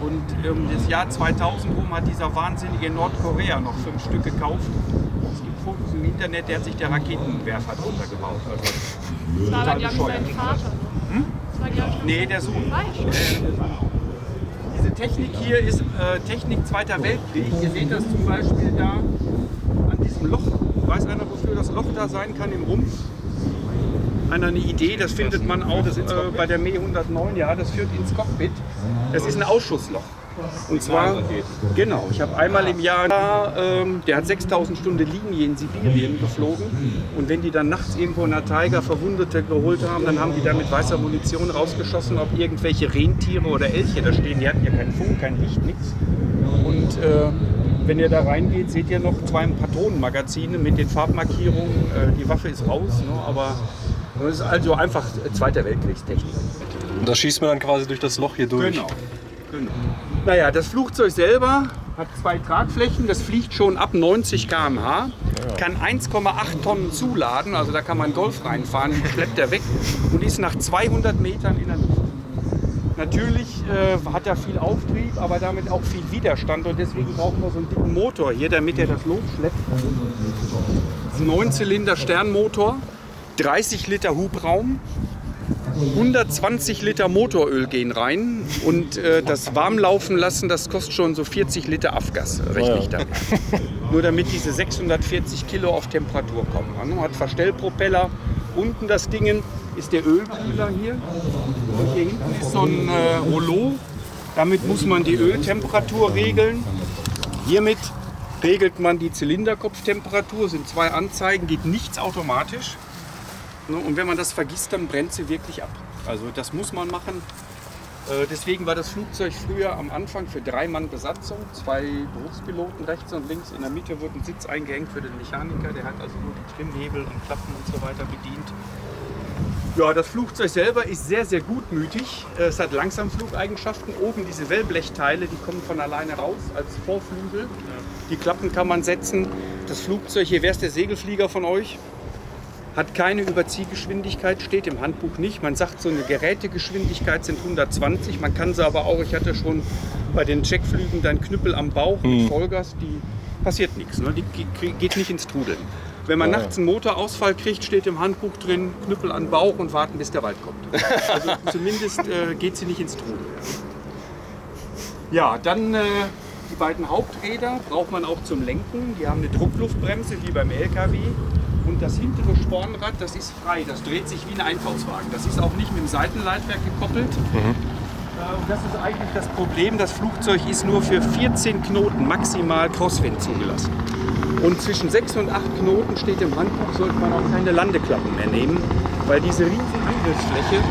Und das Jahr 2000 rum hat dieser Wahnsinnige in Nordkorea noch 5 Stück gekauft. Es gibt Fotos im Internet, der hat sich der Raketenwerfer drunter gebaut. Also, das war aber, glaube ich, sein Vater. Das war, glaube ich, nee, der Sohn. Diese Technik hier ist Technik Zweiter Weltkrieg. Ihr seht das zum Beispiel da an diesem Loch. Weiß einer, wofür das Loch da sein kann im Rumpf? Einer eine Idee, das findet man auch bei der Me 109, ja, das führt ins Cockpit. Das ist ein Ausschussloch. Und zwar, genau, ich habe einmal im Jahr, der hat 6000 Stunden Linie in Sibirien geflogen. Und wenn die dann nachts irgendwo in der Taiga Verwundete geholt haben, dann haben die da mit weißer Munition rausgeschossen, ob irgendwelche Rentiere oder Elche da stehen. Die hatten ja keinen Funk, kein Licht, nichts. Und wenn ihr da reingeht, seht ihr noch 2 Patronenmagazine mit den Farbmarkierungen. Die Waffe ist raus, ne, aber das ist also einfach Zweiter Weltkriegstechnik. Und da schießt man dann quasi durch das Loch hier durch? Genau. Naja, das Flugzeug selber hat 2 Tragflächen, das fliegt schon ab 90 km/h, kann 1,8 Tonnen zuladen, also da kann man Golf reinfahren, schleppt er weg und ist nach 200 Metern in der Luft. Natürlich hat er viel Auftrieb, aber damit auch viel Widerstand und deswegen brauchen wir so einen dicken Motor hier, damit er das losschleppt. Das ist ein 9-Zylinder Sternmotor, 30 Liter Hubraum. 120 Liter Motoröl gehen rein und das Warmlaufen lassen, das kostet schon so 40 Liter Afgas, rechne ich damit. Nur damit diese 640 Kilo auf Temperatur kommen. Man hat Verstellpropeller, unten das Ding ist der Ölkühler hier und hier hinten ist so ein Rollo, damit muss man die Öltemperatur regeln. Hiermit regelt man die Zylinderkopftemperatur, sind 2 Anzeigen, geht nichts automatisch. Und wenn man das vergisst, dann brennt sie wirklich ab. Also das muss man machen. Deswegen war das Flugzeug früher am Anfang für 3 Mann Besatzung, 2 Berufspiloten rechts und links. In der Mitte wurde ein Sitz eingehängt für den Mechaniker. Der hat also nur die Trimmhebel und Klappen und so weiter bedient. Ja, das Flugzeug selber ist sehr, sehr gutmütig. Es hat Langsamflugeigenschaften. Oben diese Wellblechteile, die kommen von alleine raus als Vorflügel. Die Klappen kann man setzen. Das Flugzeug, hier wäre es der Segelflieger von euch. Hat keine Überziehgeschwindigkeit, steht im Handbuch nicht. Man sagt, so eine Gerätegeschwindigkeit sind 120. Man kann sie aber auch, ich hatte schon bei den Checkflügen dann Knüppel am Bauch mit Vollgas, die passiert nichts. Ne? Die geht nicht ins Trudeln. Wenn man nachts einen Motorausfall kriegt, steht im Handbuch drin, Knüppel an Bauch und warten, bis der Wald kommt. Also zumindest geht sie nicht ins Trudeln. Ja, dann die beiden Haupträder braucht man auch zum Lenken. Die haben eine Druckluftbremse wie beim LKW. Und das hintere Spornrad, das ist frei, das dreht sich wie ein Einkaufswagen. Das ist auch nicht mit dem Seitenleitwerk gekoppelt. Und das ist eigentlich das Problem, das Flugzeug ist nur für 14 Knoten maximal Crosswind zugelassen. Und zwischen 6 und 8 Knoten steht im Handbuch, sollte man auch keine Landeklappen mehr nehmen, weil diese riesen Angriffsfläche,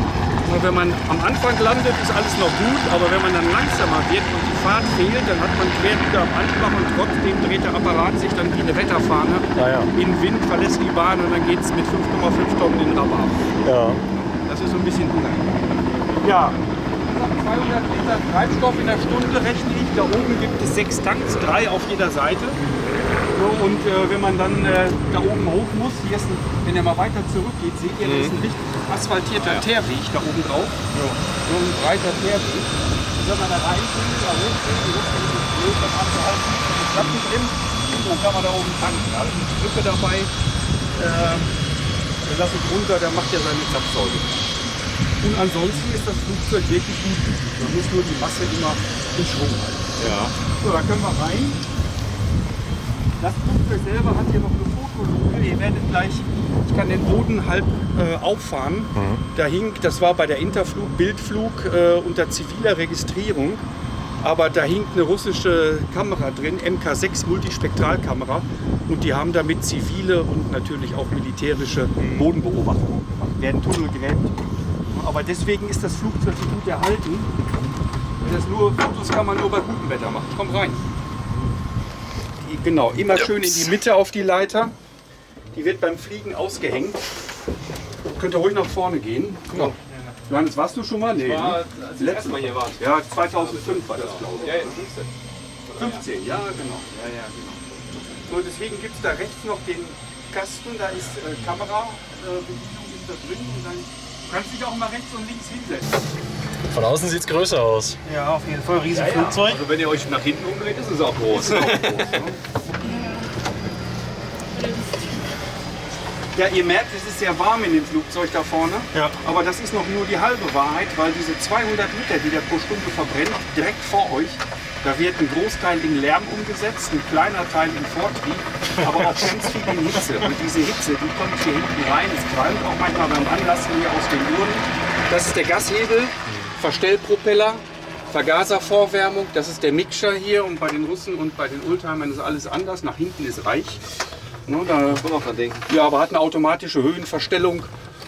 wenn man am Anfang landet, ist alles noch gut, aber wenn man dann langsamer wird und die Fahrt fehlt, dann hat man quer wieder am Anfang und trotzdem dreht der Apparat sich dann wie eine Wetterfahne in Wind, verlässt die Bahn und dann geht es mit 5,5 Tonnen in den Rabatt. Ja. Das ist so ein bisschen unangenehm. Ja, 200 Liter Treibstoff in der Stunde rechne ich. Da oben gibt es 6 Tanks, 3 auf jeder Seite. Und wenn man dann da oben hoch muss, hier ist wenn ihr mal weiter zurückgeht, seht ihr, da ist ein richtig asphaltierter Teerweg da oben drauf. Ja. So ein breiter Teerweg. Und wenn man da reinkommt, da hochgeht, die Luft ist blöd, dann abzuhalten, die Klappen drin und dann kann man da oben tanken. Da habe ich eine Brücke dabei, dann lasse ich runter, der macht ja seine Zapfsäule. Und ansonsten ist das Flugzeug wirklich gut. Man muss nur die Masse immer in Schwung halten. Ja. So, da können wir rein. Das Flugzeug selber hat hier noch eine Fotoluke. Ihr werdet gleich, ich kann den Boden halb auffahren. Da hing, das war bei der Interflug, Bildflug unter ziviler Registrierung. Aber da hing eine russische Kamera drin, MK6 Multispektralkamera. Und die haben damit zivile und natürlich auch militärische Bodenbeobachtungen gemacht. Werden Tunnel gräbt. Aber deswegen ist das Flugzeug so gut erhalten. Fotos kann man nur bei gutem Wetter machen. Komm rein. Genau, immer schön in die Mitte auf die Leiter. Die wird beim Fliegen ausgehängt. Könnt ihr ruhig nach vorne gehen. Ja. Johannes, warst du schon mal? Nee. Als letztes Mal hier war. Ja, 2005 war das, glaube ich. Ja, 15, ja genau. So, deswegen gibt es da rechts noch den Kasten, da ist Kamera, Bedienung ist da drin. Und dann kannst du dich auch mal rechts und links hinsetzen. Von außen sieht es größer aus. Ja, auf jeden Fall. Riesenflugzeug. Also wenn ihr euch nach hinten umdreht, ist es auch groß. Ja, ihr merkt, es ist sehr warm in dem Flugzeug da vorne. Ja. Aber das ist noch nur die halbe Wahrheit, weil diese 200 Liter, die der pro Stunde verbrennt, direkt vor euch, da wird ein Großteil in Lärm umgesetzt, ein kleiner Teil in Vortrieb, aber auch ganz viel in Hitze. Und diese Hitze, die kommt hier hinten rein, es qualmt auch manchmal beim Anlassen hier aus den Uhren. Das ist der Gashebel, Verstellpropeller, Vergaservorwärmung, das ist der Mixer hier und bei den Russen und bei den Oldtimern ist alles anders. Nach hinten ist reich. No, da, ja, aber hat eine automatische Höhenverstellung.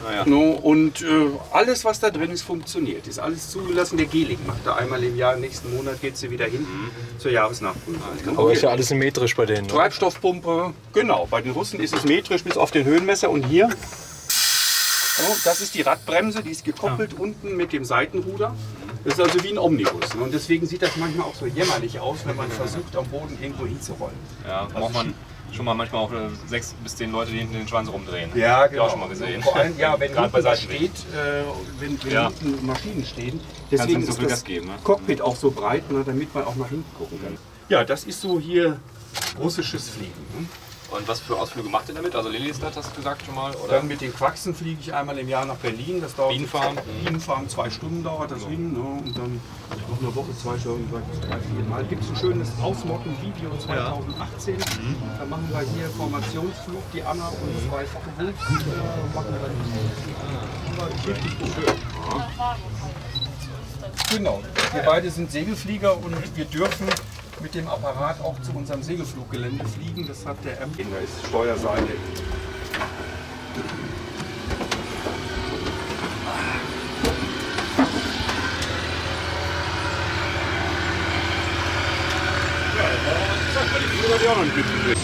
Ja. No, und alles, was da drin ist, funktioniert. Ist alles zugelassen. Der Geling macht da einmal im Jahr. Nächsten Monat geht sie wieder hin zur Jahresnachprüfung. Aber ist ja alles metrisch bei denen. Ne? Treibstoffpumpe, genau. Bei den Russen ist es metrisch bis auf den Höhenmesser. Und hier, oh, das ist die Radbremse, die ist gekoppelt unten mit dem Seitenruder. Das ist also wie ein Omnibus. Und deswegen sieht das manchmal auch so jämmerlich aus, wenn man versucht, am Boden irgendwo hinzurollen. Ja, braucht man schon mal manchmal auch 6 bis 10 Leute, die hinten den Schwanz rumdrehen. Ja, Hab ich genau. auch schon mal gesehen. Vor allem, ja, wenn Gerade hinten bei was Seitenweg. steht, wenn Ja. hinten Maschinen stehen. Kannst Deswegen du nicht so ist viel das Gas geben, ne? Cockpit auch so breit, ne, damit man auch nach hinten gucken kann. Ja, das ist so hier russisches Fliegen. Ne? Und was für Ausflüge macht ihr damit? Also Lilliestadt hast du gesagt schon mal? Oder? Dann mit den Quachsen fliege ich einmal im Jahr nach Berlin. Das dauert Bienenfarm? Bienenfarm 2 Stunden dauert das hin. Ne? Und dann noch eine Woche, 2 Stunden, 3, 4 Mal. Gibt es ein schönes Ausmotten-Video 2018. Da machen wir hier Formationsflug, die Anna und 2 Wolfs machen wir dann richtig schön. Genau, wir beide sind Segelflieger und wir dürfen mit dem Apparat auch zu unserem Segelfluggelände fliegen. Das hat der M. Da ist Steuerseite. Ja, das hat man die Flieger, die auch noch nicht mitgekriegt.